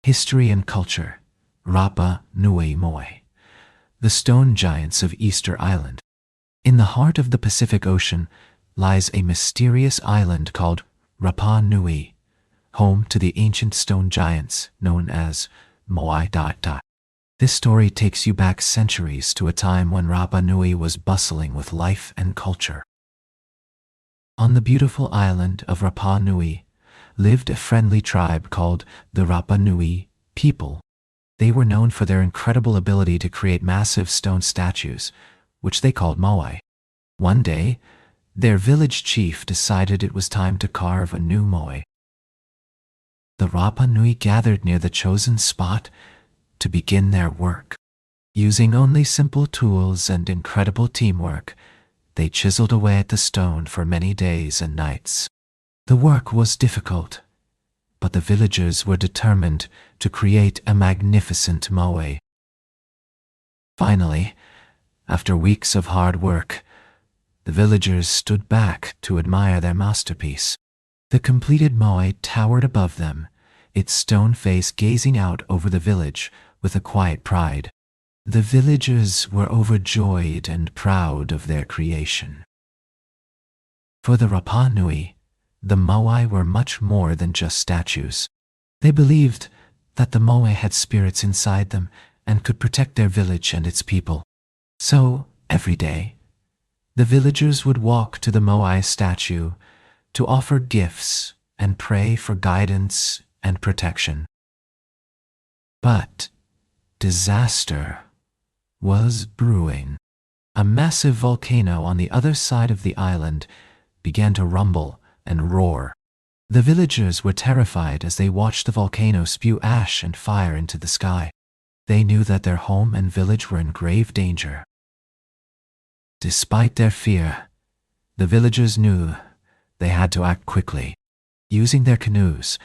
History and culture. Rapa Nui Moai, the stone giants of Easter Island. In the heart of the Pacific Ocean lies a mysterious island called Rapa Nui, home to the ancient stone giants known as Moai. This story takes you back centuries to a time when Rapa Nui was bustling with life and culture. On the beautiful island of Rapa Nui lived a friendly tribe called the Rapa Nui people. They were known for their incredible ability to create massive stone statues, which they called moai. One day, their village chief decided it was time to carve a new moai. The Rapa Nui gathered near the chosen spot to begin their work. Using only simple tools and incredible teamwork, they chiseled away at the stone for many days and nights. The work was difficult, but the villagers were determined to create a magnificent moai. Finally, after weeks of hard work, the villagers stood back to admire their masterpiece. The completed moai towered above them, its stone face gazing out over the village with a quiet pride. The villagers were overjoyed and proud of their creation. For the Rapa Nui, the moai were much more than just statues. They believed that the moai had spirits inside them and could protect their village and its people. So, every day, the villagers would walk to the moai statue to offer gifts and pray for guidance and protection. But disaster was brewing. A massive volcano on the other side of the island began to rumble and roar. The villagers were terrified as they watched the volcano spew ash and fire into the sky. They knew that their home and village were in grave danger. Despite their fear, the villagers knew they had to act quickly. Using their canoes,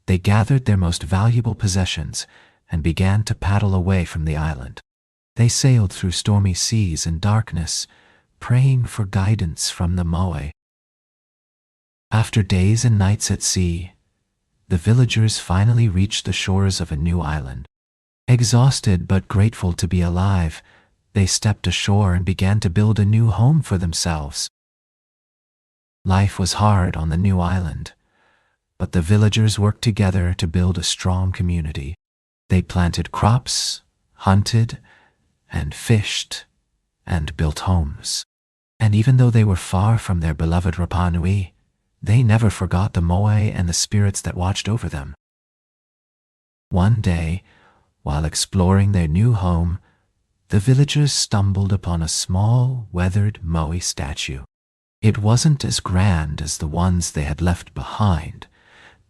they gathered their most valuable possessions and began to paddle away from the island. They sailed through stormy seas and darkness, praying for guidance from the moai. After days and nights at sea, the villagers finally reached the shores of a new island. Exhausted but grateful to be alive, they stepped ashore and began to build a new home for themselves. Life was hard on the new island, but the villagers worked together to build a strong community. They planted crops, hunted, and fished, and built homes. And even though they were far from their beloved Rapa Nui, they never forgot the moai and the spirits that watched over them. One day, while exploring their new home, the villagers stumbled upon a small, weathered moai statue. It wasn't as grand as the ones they had left behind,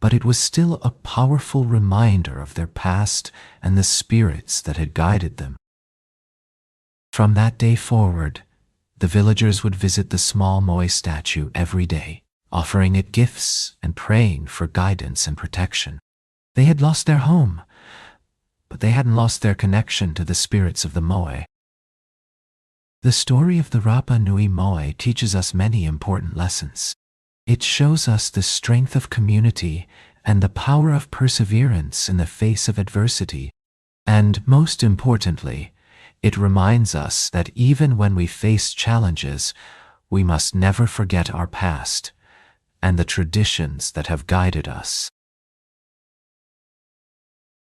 but it was still a powerful reminder of their past and the spirits that had guided them. From that day forward, the villagers would visit the small moai statue every day, offering it gifts and praying for guidance and protection. They had lost their home, but they hadn't lost their connection to the spirits of the moai. The story of the Rapa Nui Moai teaches us many important lessons. It shows us the strength of community and the power of perseverance in the face of adversity. And most importantly, it reminds us that even when we face challenges, we must never forget our past and the traditions that have guided us.